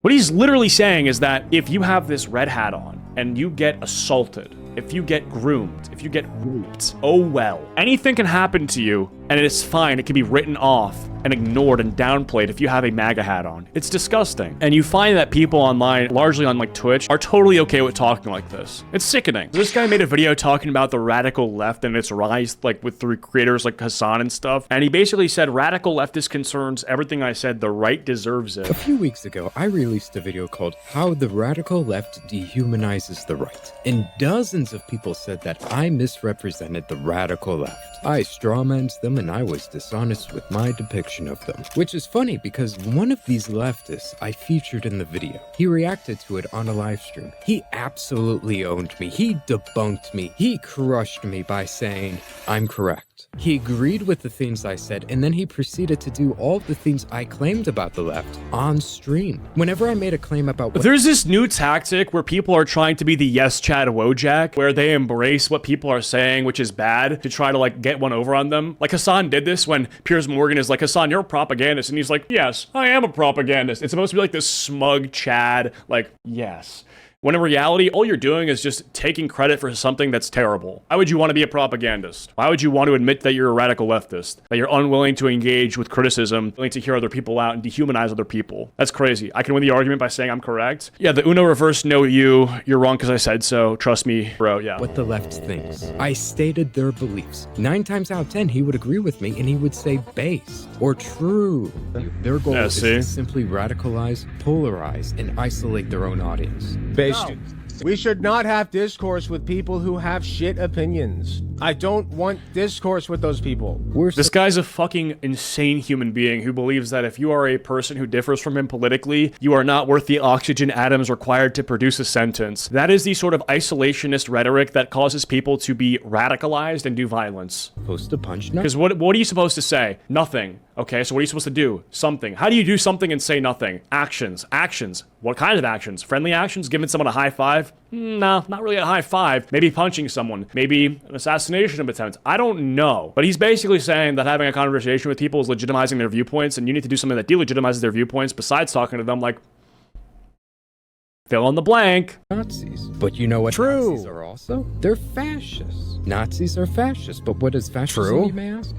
What he's literally saying is that if you have this red hat on and you get assaulted, if you get groomed, if you get raped, oh well. Anything can happen to you, and it's fine. It can be written off and ignored and downplayed if you have a MAGA hat on. It's disgusting. And you find that people online, largely on like Twitch, are totally okay with talking like this. It's sickening. This guy made a video talking about the radical left and its rise, like with through creators like Hassan and stuff. And he basically said, radical leftist concerns everything I said, the right deserves it. A few weeks ago, I released a video called How the Radical Left Dehumanizes the Right. And dozens of people said that I misrepresented the radical left. I strawmanned them and I was dishonest with my depiction of them. Which is funny because one of these leftists I featured in the video, he reacted to it on a live stream. He absolutely owned me. He debunked me. He crushed me by saying, I'm correct. He agreed with the things I said, and then he proceeded to do all the things I claimed about the left on stream. Whenever I made a claim about what— There's this new tactic where people are trying to be the yes Chad Wojak, where they embrace what people are saying, which is bad, to try to like get one over on them. Like Hassan did this when Piers Morgan is like, Hassan, you're a propagandist. And he's like, yes, I am a propagandist. It's supposed to be like this smug Chad, like, yes. When in reality, all you're doing is just taking credit for something that's terrible. Why would you want to be a propagandist? Why would you want to admit that you're a radical leftist? That you're unwilling to engage with criticism, willing to hear other people out and dehumanize other people? That's crazy. I can win the argument by saying I'm correct. Yeah, the Uno reverse, no you're wrong because I said so. Trust me, bro, yeah. What the left thinks. I stated their beliefs. 9 times out of 10, he would agree with me and he would say based or true. Their goal is to simply radicalize, polarize, and isolate their own audience. No. We should not have discourse with people who have shit opinions. I don't want discourse with those people. This guy's a fucking insane human being who believes that if you are a person who differs from him politically, you are not worth the oxygen atoms required to produce a sentence. That is the sort of isolationist rhetoric that causes people to be radicalized and do violence. Supposed to punch? Because what are you supposed to say? Nothing. Okay, so what are you supposed to do? Something. How do you do something and say nothing? Actions. Actions. What kind of actions? Friendly actions? Giving someone a high five? No, not really a high five. Maybe punching someone. Maybe an assassination attempt. I don't know. But he's basically saying that having a conversation with people is legitimizing their viewpoints, and you need to do something that delegitimizes their viewpoints besides talking to them like, fill in the blank. Nazis. But you know what Nazis are also? They're fascists. Nazis are fascists, but what is fascism, you may ask?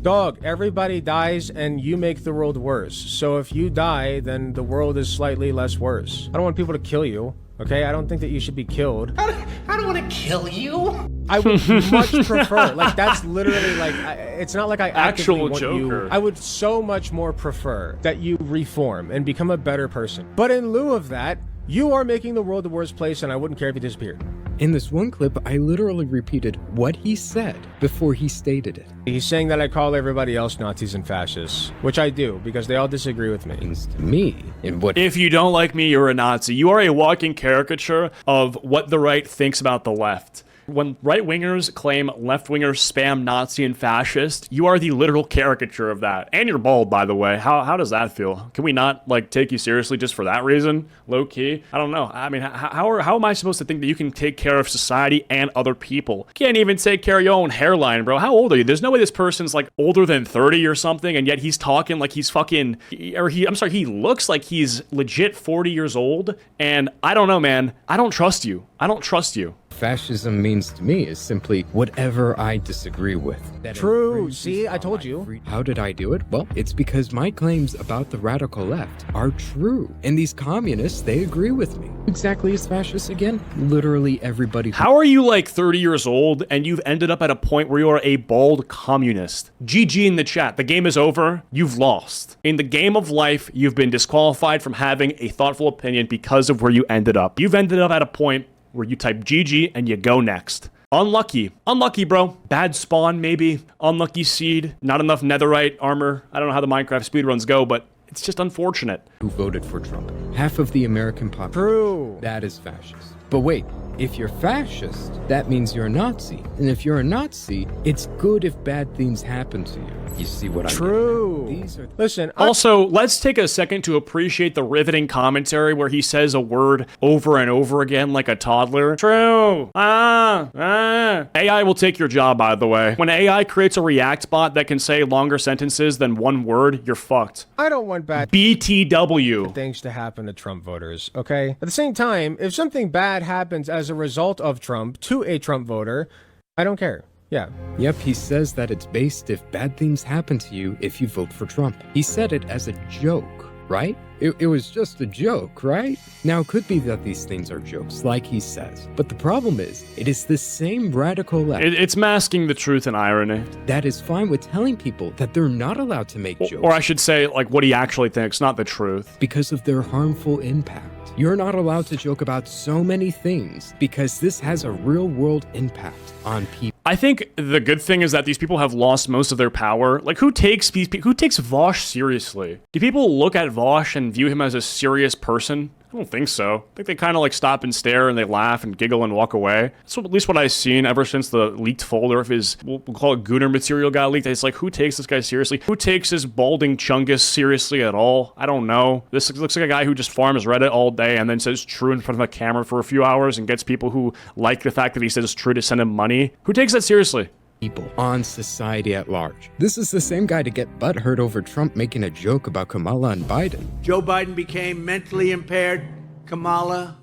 Dog, everybody dies and you make the world worse. So if you die, then the world is slightly less worse. I don't want people to kill you, okay? I don't think that you should be killed. I don't want to kill you. I would much prefer, like, that's literally like, it's not like I actively want Joker. you. I would so much more prefer that you reform and become a better person. But in lieu of that, you are making the world the worst place, and I wouldn't care if you disappeared. In this one clip, I literally repeated what he said before he stated it. He's saying that I call everybody else Nazis and fascists, which I do, because they all disagree with me. To me, and what— If you don't like me, you're a Nazi. You are a walking caricature of what the right thinks about the left. When right-wingers claim left-wingers spam Nazi and fascist, you are the literal caricature of that. And you're bald, by the way. How does that feel? Can we not, like, take you seriously just for that reason? Low-key? I don't know. I mean, how am I supposed to think that you can take care of society and other people? Can't even take care of your own hairline, bro. How old are you? There's no way this person's, like, older than 30 or something, and yet he's talking like he's fucking... he looks like he's legit 40 years old, and I don't know, man. I don't trust you. I don't trust you. Fascism means to me is simply whatever I disagree with. True. See, I told you. How did I do it? Well, it's because my claims about the radical left are true. And these communists, they agree with me. Exactly as fascists again? Literally everybody. How are you like 30 years old and you've ended up at a point where you are a bald communist? GG in the chat. The game is over. You've lost. In the game of life, you've been disqualified from having a thoughtful opinion because of where you ended up. You've ended up at a point where you type GG and you go next. Unlucky. Unlucky, bro. Bad spawn, maybe. Unlucky seed. Not enough netherite armor. I don't know how the Minecraft speedruns go, but it's just unfortunate. Who voted for Trump? Half of the American population. True. That is fascist. But wait, If you're fascist, that means you're a Nazi. And if you're a Nazi, it's good if bad things happen to you. You see what I mean? True. These are Listen, Also, let's take a second to appreciate the riveting commentary where he says a word over and over again like a toddler. True. AI will take your job, by the way. When AI creates a React bot that can say longer sentences than one word, you're fucked. I don't want bad BTW. things to happen to Trump voters, okay? At the same time, if something bad happens as a result of Trump to a Trump voter, I don't care. Yeah. Yep, he says that it's based if bad things happen to you if you vote for Trump. He said it as a joke, right? It was just a joke, right? Now, it could be that these things are jokes, like he says. But the problem is, it is the same radical left It's masking the truth and irony. that is fine with telling people that they're not allowed to make jokes Or I should say, like, what he actually thinks, not the truth. because of their harmful impact. You're not allowed to joke about so many things because this has a real-world impact on people. I think the good thing is that these people have lost most of their power. Like, who takes Vosh seriously? Do people look at Vosh and view him as a serious person? I don't think so. I think they kind of like stop and stare and they laugh and giggle and walk away. That's at least what I've seen ever since the leaked folder of his, we'll call it Gooner material got leaked. It's like, who takes this guy seriously? Who takes this balding chungus seriously at all? I don't know. This looks like a guy who just farms Reddit all day and then says true in front of a camera for a few hours and gets people who like the fact that he says true to send him money. Who takes that seriously? People on society at large. This is the same guy to get butthurt over Trump making a joke about Kamala and Biden. Joe Biden became mentally impaired. Kamala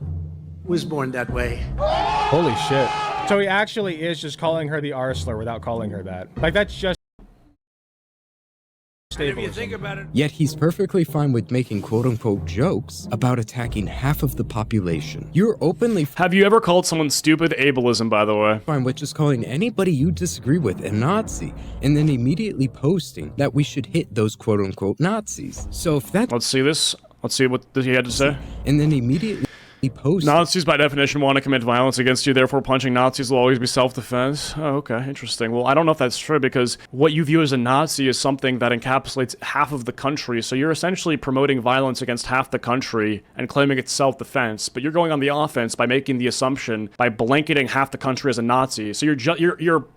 was born that way. Holy shit. So he actually is just calling her the R slur without calling her that. Like, that's just If you think about it, Yet he's perfectly fine with making quote-unquote jokes about attacking half of the population. You're openly Have you ever called someone stupid? Ableism, by the way. fine with just calling anybody you disagree with a Nazi and then immediately posting that we should hit those quote-unquote Nazis. So if that's Let's see this. Let's see what he had to say. and then immediately post Nazis, by definition, want to commit violence against you. Therefore, punching Nazis will always be self-defense. Oh, okay. Interesting. Well, I don't know if that's true because what you view as a Nazi is something that encapsulates half of the country. So you're essentially promoting violence against half the country and claiming it's self-defense. But you're going on the offense by making the assumption, by blanketing half the country as a Nazi. So you're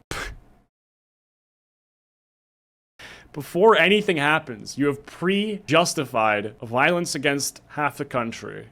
before anything happens, you have pre-justified violence against half the country.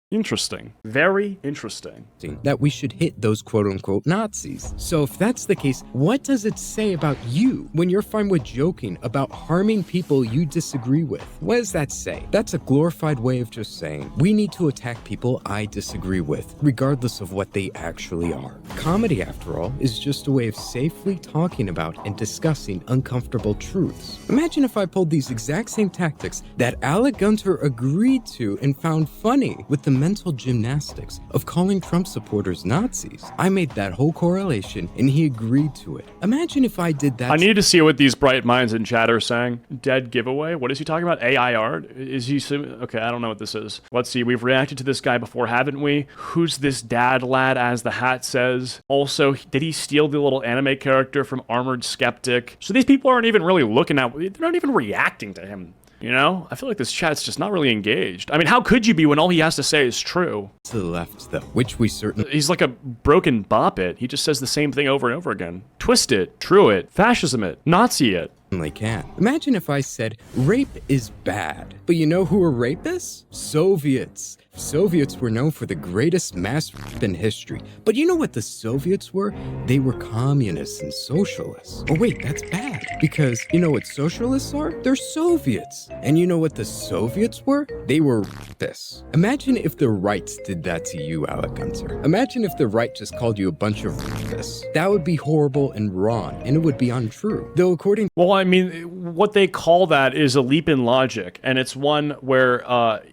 Interesting. Very interesting. that we should hit those quote-unquote Nazis. So if that's the case, what does it say about you when you're fine with joking about harming people you disagree with? What does that say? That's a glorified way of just saying, we need to attack people I disagree with, regardless of what they actually are. Comedy, after all, is just a way of safely talking about and discussing uncomfortable truths. Imagine if I pulled these exact same tactics that Alec Gunter agreed to and found funny with the mental gymnastics of calling Trump supporters Nazis. I made that whole correlation and he agreed to it. Imagine if I did that. I need to see what these bright minds in chat are saying. Dead giveaway? What is he talking about? AI art? Is he... Okay, I don't know what this is. Let's see. We've reacted to this guy before, haven't we? Who's this dad lad, as the hat says? Also, did he steal the little anime character from Armored Skeptic? So these people aren't even really looking at... They're not even reacting to him. You know? I feel like this chat's just not really engaged. I mean, how could you be when all he has to say is true? to the left, though, which we certainly He's like a broken bop it. He just says the same thing over and over again. Twist it, true it, fascism it, Nazi it. can. Imagine if I said, rape is bad. But you know who were rapists? Soviets. Soviets were known for the greatest mass rape in history. But you know what the Soviets were? They were communists and socialists. Oh wait, that's bad. Because you know what socialists are? They're Soviets. And you know what the Soviets were? They were rapists. Imagine if the right did that to you, Alec Gunter. Imagine if the right just called you a bunch of rapists. That would be horrible and wrong, and it would be untrue. Though according Well, I mean, what they call that is a leap in logic, and it's one where,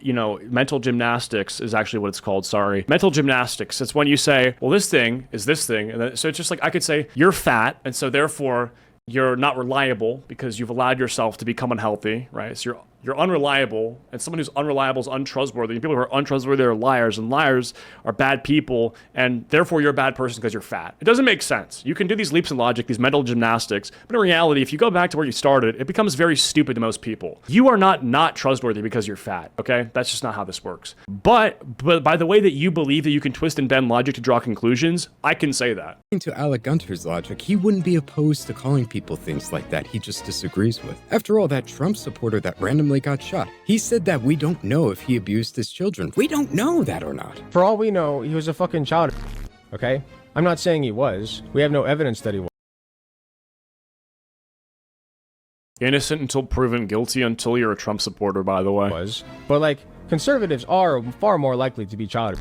mental gymnastics is actually what it's called, sorry. Mental gymnastics, it's when you say, well, this thing is this thing, and then, so it's just like, I could say, you're fat, and so therefore, you're not reliable because you've allowed yourself to become unhealthy, right? So you're unreliable, and someone who's unreliable is untrustworthy, and people who are untrustworthy are liars, and liars are bad people, and therefore you're a bad person because you're fat. It doesn't make sense. You can do these leaps in logic, these mental gymnastics, but in reality, if you go back to where you started, it becomes very stupid to most people. You are not trustworthy because you're fat, okay? That's just not how this works. But by the way that you believe that you can twist and bend logic to draw conclusions, I can say that. To Alec Gunter's logic, he wouldn't be opposed to calling people things like that he just disagrees with. After all, that Trump supporter that randomly got shot, he said that we don't know if he abused his children. We don't know that or not. For all we know, he was a fucking child, okay? I'm not saying he was. We have no evidence that he was. Innocent until proven guilty until you're a Trump supporter, by the way. But, like, conservatives are far more likely to be child.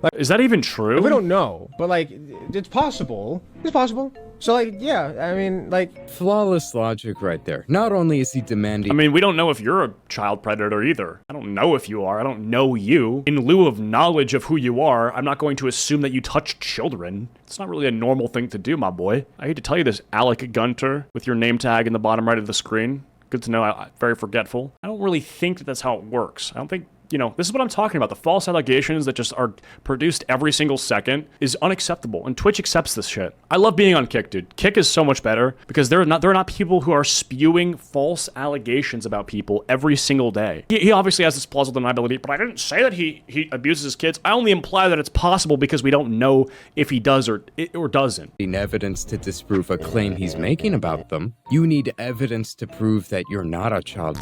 Like, is that even true? We don't know, but, like, it's possible. It's possible. So, like, yeah, I mean, like... Flawless logic right there. Not only is he demanding... I mean, we don't know if you're a child predator either. I don't know if you are. I don't know you. In lieu of knowledge of who you are, I'm not going to assume that you touch children. It's not really a normal thing to do, my boy. I hate to tell you this, Alec Gunter, with your name tag in the bottom right of the screen. Good to know. Very forgetful. I don't really think that that's how it works. I don't think... You know, this is what I'm talking about. The false allegations that just are produced every single second is unacceptable, and Twitch accepts this shit. I love being on Kick, dude. Kick is so much better because there are not people who are spewing false allegations about people every single day. He obviously has this plausible deniability, but I didn't say that he abuses his kids. I only imply that it's possible because we don't know if he does or doesn't. In evidence to disprove a claim he's making about them, you need evidence to prove that you're not a child,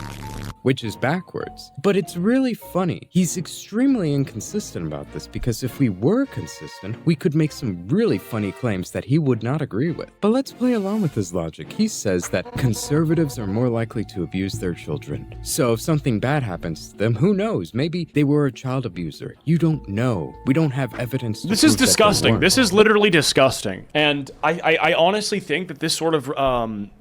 which is backwards. But it's really funny. He's extremely inconsistent about this because if we were consistent, we could make some really funny claims that he would not agree with. But let's play along with his logic. He says that conservatives are more likely to abuse their children. So if something bad happens to them, who knows? Maybe they were a child abuser. You don't know. We don't have evidence to This is prove that they disgusting. weren't. This is literally disgusting. And I honestly think that this sort of,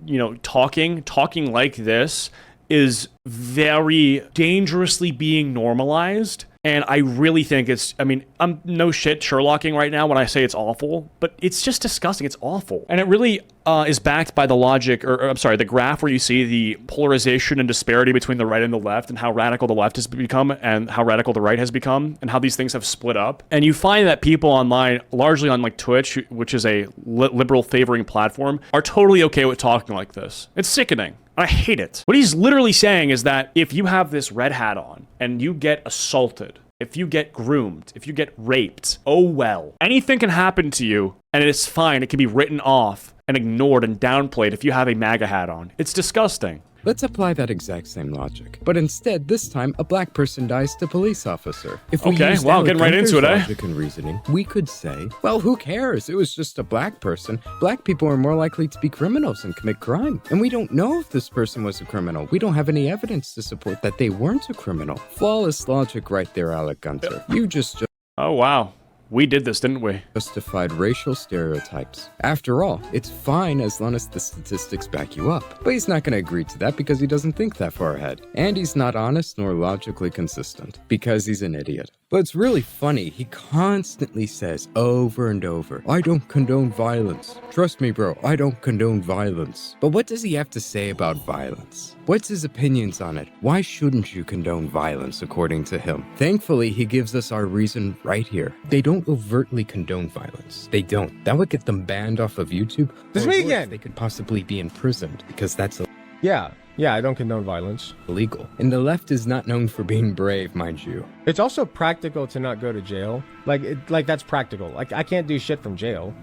you know, talking like this is very dangerously being normalized. And I really think it's, I mean, I'm no shit Sherlocking right now when I say it's awful, but it's just disgusting. It's awful. And it really is backed by the logic, or I'm sorry, the graph where you see the polarization and disparity between the right and the left, and how radical the left has become and how radical the right has become, and how these things have split up. And you find that people online, largely on like Twitch, which is a liberal favoring platform, are totally okay with talking like this. It's sickening. I hate it. What he's literally saying is that if you have this red hat on and you get assaulted, if you get groomed, if you get raped, oh well. Anything can happen to you, and it's fine. It can be written off and ignored and downplayed if you have a MAGA hat on. It's disgusting. Let's apply that exact same logic. But instead, this time, a black person dies to police officer. If we Okay, used wow, Alec getting right Gunter's into it, eh? logic and reasoning, we could say, well, who cares? It was just a black person. Black people are more likely to be criminals and commit crime. And we don't know if this person was a criminal. We don't have any evidence to support that they weren't a criminal. Flawless logic right there, Alec Gunter. You just Oh, wow. We did this, didn't we? justified racial stereotypes. After all, it's fine as long as the statistics back you up. But he's not going to agree to that because he doesn't think that far ahead. And he's not honest nor logically consistent because he's an idiot. But it's really funny, he constantly says over and over, I don't condone violence. Trust me, bro, I don't condone violence. But what does he have to say about violence? What's his opinions on it? Why shouldn't you condone violence according to him? Thankfully, he gives us our reason right here. They don't overtly condone violence. They don't. That would get them banned off of YouTube. This Or me worse, again. They could possibly be imprisoned because that's Yeah, I don't condone violence. illegal. And the left is not known for being brave, mind you. It's also practical to not go to jail. Like that's practical. Like, I can't do shit from jail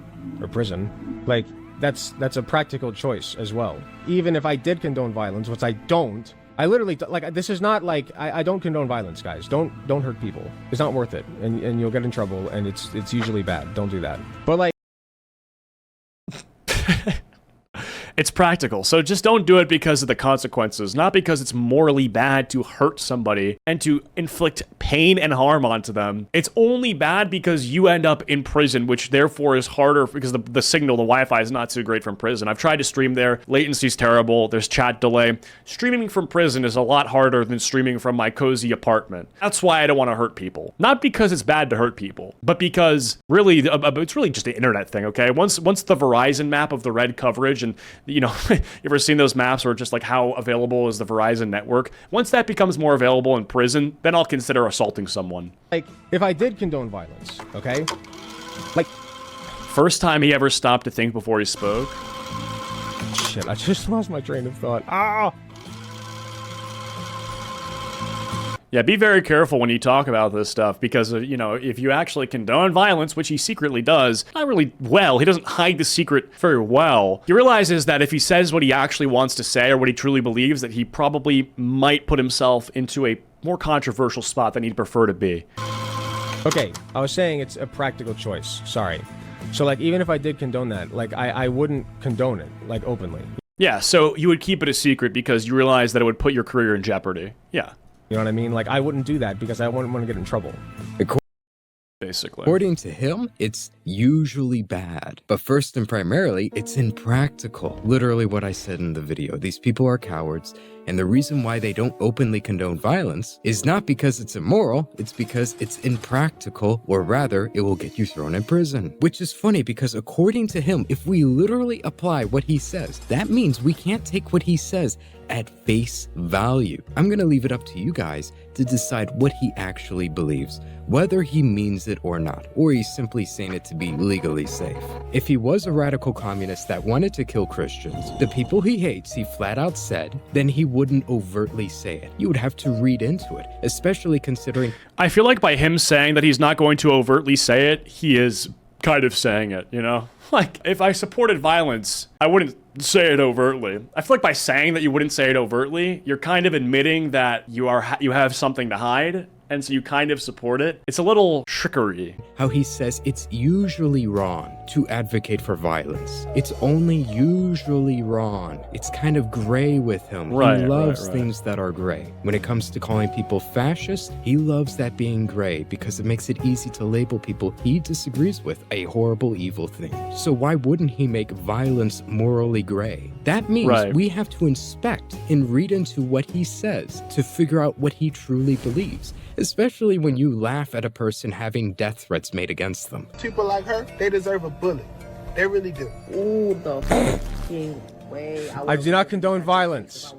or prison. Like, that's a practical choice as well. Even if I did condone violence, which I don't, I literally, like, this is not like, I don't condone violence, guys. Don't hurt people. It's not worth it. And you'll get in trouble, and it's usually bad. Don't do that. But, like, It's practical, so just don't do it because of the consequences, not because it's morally bad to hurt somebody and to inflict pain and harm onto them. It's only bad because you end up in prison, which therefore is harder because the signal, the Wi-Fi is not too great from prison. I've tried to stream there, latency's terrible, there's chat delay. Streaming from prison is a lot harder than streaming from my cozy apartment. That's why I don't want to hurt people. Not because it's bad to hurt people, but because really, it's really just the internet thing, okay? Once the Verizon map of the red coverage and you know, you ever seen those maps where just like how available is the Verizon network? Once that becomes more available in prison, then I'll consider assaulting someone. Like, if I did condone violence, okay? Like, first time he ever stopped to think before he spoke. shit, I just lost my train of thought. Ah! Yeah, be very careful when you talk about this stuff because, you know, if you actually condone violence, which he secretly does, not really well, he doesn't hide the secret very well. He realizes that if he says what he actually wants to say or what he truly believes, that he probably might put himself into a more controversial spot than he'd prefer to be. Okay, I was saying it's a practical choice. Sorry. So, like, even if I did condone that, like, I wouldn't condone it, like, openly. Yeah, so you would keep it a secret because you realize that it would put your career in jeopardy. Yeah. You know what I mean? Like, I wouldn't do that because I wouldn't want to get in trouble. Basically. According to him, it's usually bad. But first and primarily, it's impractical. Literally what I said in the video. These people are cowards, and the reason why they don't openly condone violence is not because it's immoral, it's because it's impractical, or rather, it will get you thrown in prison. Which is funny because according to him, if we literally apply what he says, that means we can't take what he says at face value. I'm gonna leave it up to you guys to decide what he actually believes, whether he means it or not, or he's simply saying it to be legally safe. If he was a radical communist that wanted to kill Christians, the people he hates, he flat out said, then he wouldn't overtly say it. You would have to read into it, especially considering... I feel like by him saying that he's not going to overtly say it, he is kind of saying it, you know? Like, if I supported violence, I wouldn't say it overtly. I feel like by saying that you wouldn't say it overtly, you're kind of admitting that you have something to hide, and so you kind of support it. It's a little trickery. How he says it's usually wrong to advocate for violence. It's only usually wrong. It's kind of gray with him. Right, he loves right. things that are gray. When it comes to calling people fascist, he loves that being gray because it makes it easy to label people he disagrees with a horrible, evil thing. So why wouldn't he make violence morally gray? That means we have to inspect and read into what he says to figure out what he truly believes. Especially when you laugh at a person having death threats made against them. People like her, they deserve a bullet. They really do. Ooh, the fucking way. I do not condone violence.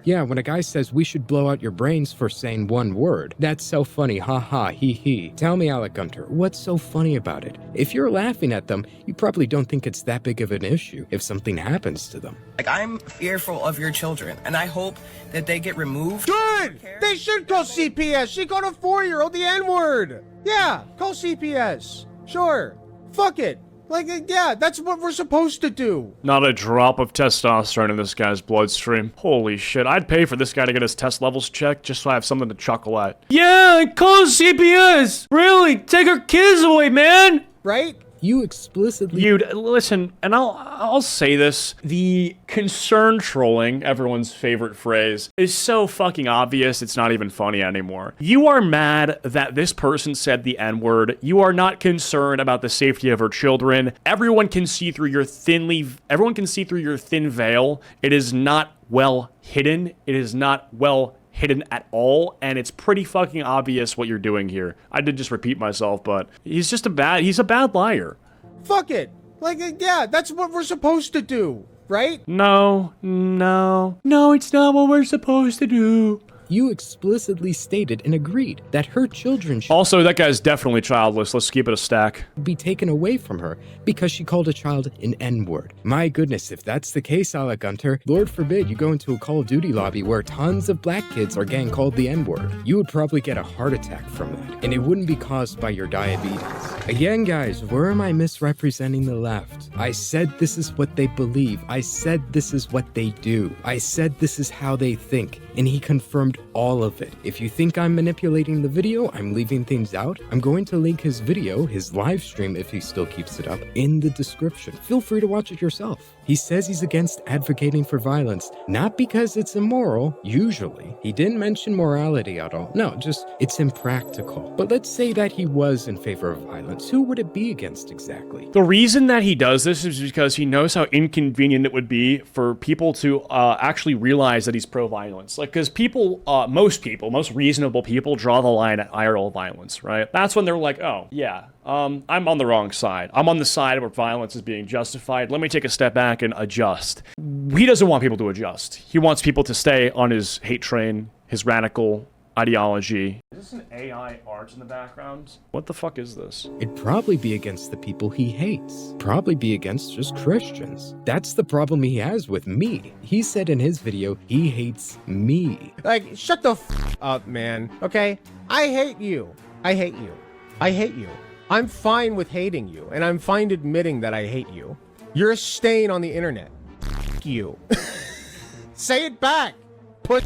Yeah, when a guy says we should blow out your brains for saying one word, that's so funny, haha, hee hee. Tell me, Alec Gunter, what's so funny about it? If you're laughing at them, you probably don't think it's that big of an issue if something happens to them. Like, I'm fearful of your children, and I hope that they get removed. Good! They should call CPS. She called a 4-year-old the N-word. Yeah, call CPS. Sure. Fuck it. Like, yeah, that's what we're supposed to do. Not a drop of testosterone in this guy's bloodstream. Holy shit, I'd pay for this guy to get his test levels checked just so I have something to chuckle at. Yeah, call CPS! Really, take our kids away, man! Right? You explicitly... Dude, listen, and I'll say this. The concern trolling, everyone's favorite phrase, is so fucking obvious it's not even funny anymore. You are mad that this person said the N-word. You are not concerned about the safety of her children. Everyone can see through your thin veil. It is not well hidden. It is not well hidden at all, and it's pretty fucking obvious what you're doing here. I did just repeat myself, but he's a bad liar. Fuck it. Like, yeah, that's what we're supposed to do, right? No, it's not what we're supposed to do. You explicitly stated and agreed that her children should Also, that guy's definitely childless. Let's keep it a stack. be taken away from her because she called a child an N-word. My goodness, if that's the case, Alec Gunter, Lord forbid you go into a Call of Duty lobby where tons of black kids are getting called the N-word. You would probably get a heart attack from that, and it wouldn't be caused by your diabetes. Again, guys, where am I misrepresenting the left? I said this is what they believe. I said this is what they do. I said this is how they think, and he confirmed all of it. If you think I'm manipulating the video, I'm leaving things out, I'm going to link his video, his live stream if he still keeps it up, in the description. Feel free to watch it yourself. He says he's against advocating for violence, not because it's immoral, usually. He didn't mention morality at all. No, just it's impractical. But let's say that he was in favor of violence. Who would it be against exactly? The reason that he does this is because he knows how inconvenient it would be for people to actually realize that he's pro-violence. Like, because people most people, most reasonable people draw the line at IRL violence, right? That's when they're like, oh, yeah, I'm on the wrong side. I'm on the side where violence is being justified. Let me take a step back and adjust. He doesn't want people to adjust. He wants people to stay on his hate train, his radical ideology. Is this an AI art in the background? What the fuck is this? It'd probably be against the people he hates. Probably be against just Christians. That's the problem he has with me. He said in his video, he hates me. Like, shut the f up, man. Okay? I hate you. I hate you. I hate you. I'm fine with hating you, and I'm fine admitting that I hate you. You're a stain on the internet. F you. Say it back. Put.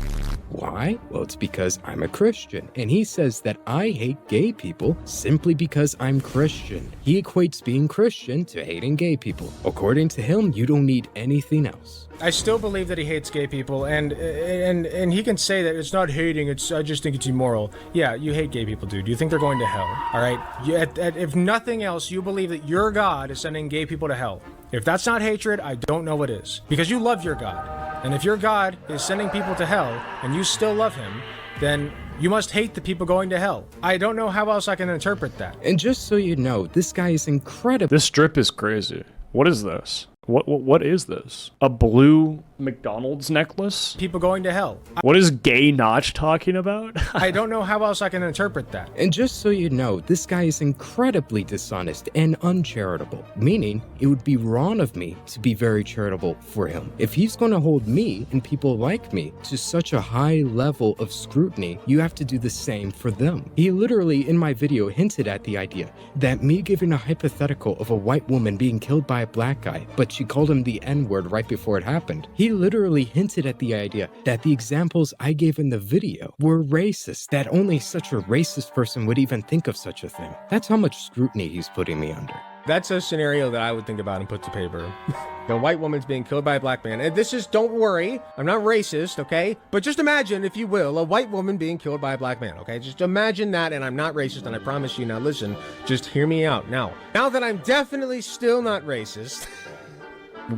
Why? Well, it's because I'm a Christian, and he says that I hate gay people simply because I'm Christian. He equates being Christian to hating gay people. According to him, you don't need anything else. I still believe that he hates gay people, and he can say that it's not hating, I just think it's immoral. Yeah, you hate gay people, dude. You think they're going to hell, all right? If nothing else, you believe that your God is sending gay people to hell. If that's not hatred, I don't know what is. Because you love your God. And if your God is sending people to hell, and you still love him, then you must hate the people going to hell. I don't know how else I can interpret that. And just so you know, this guy is incredible. This strip is crazy. What is this? What is this? A blue McDonald's necklace? People going to hell. What is Gay Notch talking about? I don't know how else I can interpret that. And just so you know, this guy is incredibly dishonest and uncharitable, meaning it would be wrong of me to be very charitable for him. If he's going to hold me and people like me to such a high level of scrutiny, you have to do the same for them. He literally, in my video, hinted at the idea that me giving a hypothetical of a white woman being killed by a black guy, but she called him the N-word right before it happened. He literally hinted at the idea that the examples I gave in the video were racist, that only such a racist person would even think of such a thing. That's how much scrutiny he's putting me under. That's a scenario that I would think about and put to paper. The white woman's being killed by a black man. And this is, don't worry, I'm not racist, okay? But just imagine, if you will, a white woman being killed by a black man, okay? Just imagine that, and I'm not racist, and I promise you. Now listen, just hear me out. Now that I'm definitely still not racist...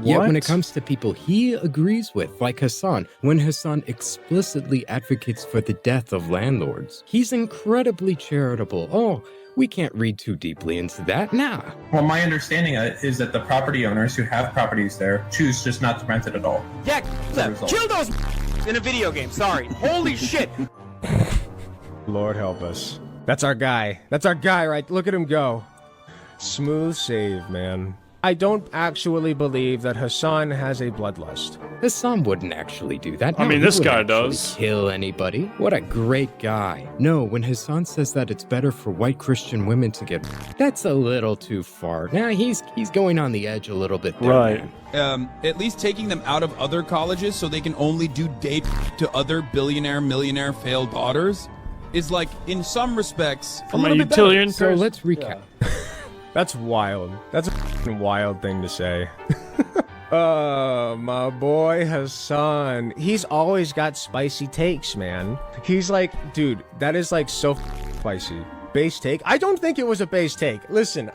Yet when it comes to people he agrees with, like Hassan, when Hassan explicitly advocates for the death of landlords, he's incredibly charitable. Oh, we can't read too deeply into that. Nah. Well, my understanding is that the property owners who have properties there choose just not to rent it at all. Yeah, kill those in a video game. Sorry. Holy shit. Lord help us. That's our guy. That's our guy, right? Look at him go. Smooth save, man. I don't actually believe that Hassan has a bloodlust. Hassan wouldn't actually do that. I mean, he this wouldn't guy actually does. Kill anybody. What a great guy. No, when Hassan says that it's better for white Christian women to get, that's a little too far. Now he's going on the edge a little bit there, right. man. At least taking them out of other colleges so they can only do date to other billionaire, millionaire failed daughters is, like, in some respects, from a utilitarian. So let's recap. Yeah. That's wild. That's a wild thing to say. My boy Hassan. He's always got spicy takes, man. He's like, dude, that is like so spicy. Base take? I don't think it was a base take. Listen,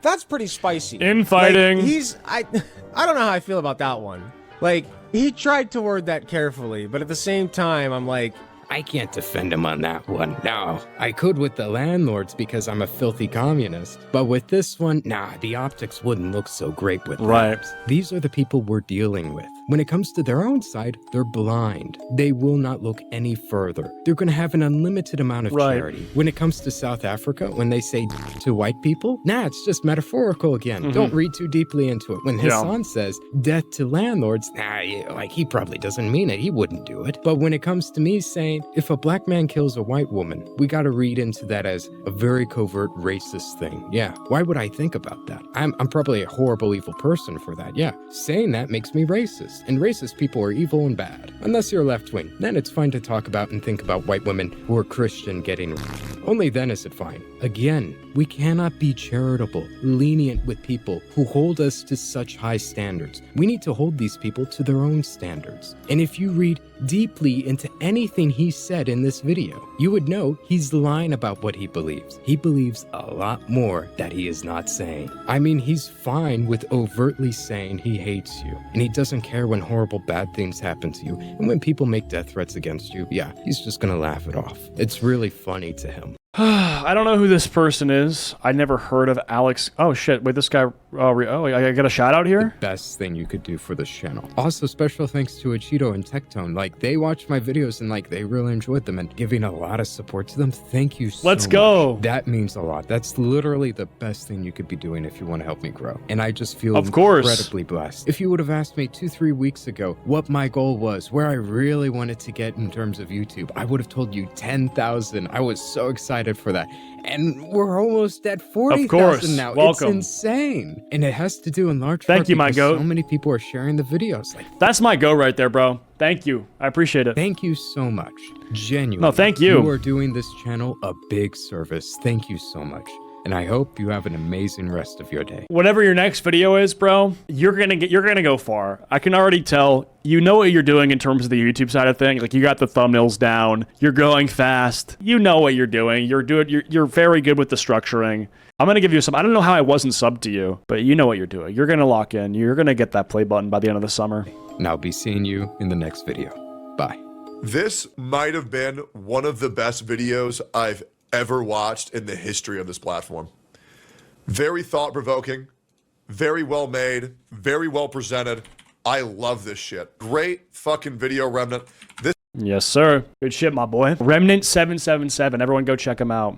that's pretty spicy. Infighting. Like, I don't know how I feel about that one. Like, he tried to word that carefully, but at the same time, I'm like, I can't defend him on that one. No, I could with the landlords because I'm a filthy communist. But with this one, nah, the optics wouldn't look so great with right. that. These are the people we're dealing with. When it comes to their own side, they're blind. They will not look any further. They're going to have an unlimited amount of charity. When it comes to South Africa, when they say to white people, nah, it's just metaphorical again. Mm-hmm. Don't read too deeply into it. When Hassan says death to landlords, nah, like he probably doesn't mean it. He wouldn't do it. But when it comes to me saying, if a black man kills a white woman, we got to read into that as a very covert racist thing. Yeah, why would I think about that? I'm probably a horrible, evil person for that. Yeah, saying that makes me racist. And racist people are evil and bad. Unless you're left wing, then it's fine to talk about and think about white women who are Christian getting raped. Only then is it fine. Again, we cannot be charitable, lenient with people who hold us to such high standards. We need to hold these people to their own standards. And if you read deeply into anything he said in this video, you would know he's lying about what he believes. He believes a lot more that he is not saying. I mean, he's fine with overtly saying he hates you, and he doesn't care there when horrible bad things happen to you. And when people make death threats against you, yeah, he's just gonna laugh it off. It's really funny to him. I don't know who this person is. I never heard of Alex. Oh shit, wait, this guy, I got a shout out here? The best thing you could do for this channel. Also, special thanks to Acheeto and Tectone. Like, they watched my videos and like, they really enjoyed them and giving a lot of support to them. Thank you so much. Let's go. That means a lot. That's literally the best thing you could be doing if you want to help me grow. And I just feel incredibly blessed. If you would have asked me 2-3 weeks ago what my goal was, where I really wanted to get in terms of YouTube, I would have told you 10,000. I was so excited for that. And we're almost at 40,000 now. Welcome. It's insane. And it has to do in large part Thank you, my because goat. so many people are sharing the videos. Like, that's my go right there, bro. Thank you. I appreciate it. Thank you so much. Genuinely. No, thank you. You are doing this channel a big service. Thank you so much. And I hope you have an amazing rest of your day. Whatever your next video is, bro, you're gonna go far. I can already tell. You know what you're doing in terms of the YouTube side of things. Like, you got the thumbnails down. You're going fast. You know what you're doing. You're very good with the structuring. I'm gonna give you some. I don't know how I wasn't subbed to you, but you know what you're doing. You're gonna lock in. You're gonna get that play button by the end of the summer. And I'll be seeing you in the next video. Bye. This might have been one of the best videos I've ever watched in the history of this platform. Very thought-provoking, very well made, very well presented. I love this shit. Great fucking video, Remnant. Yes, sir. Good shit, my boy. Remnant 777. Everyone go check him out.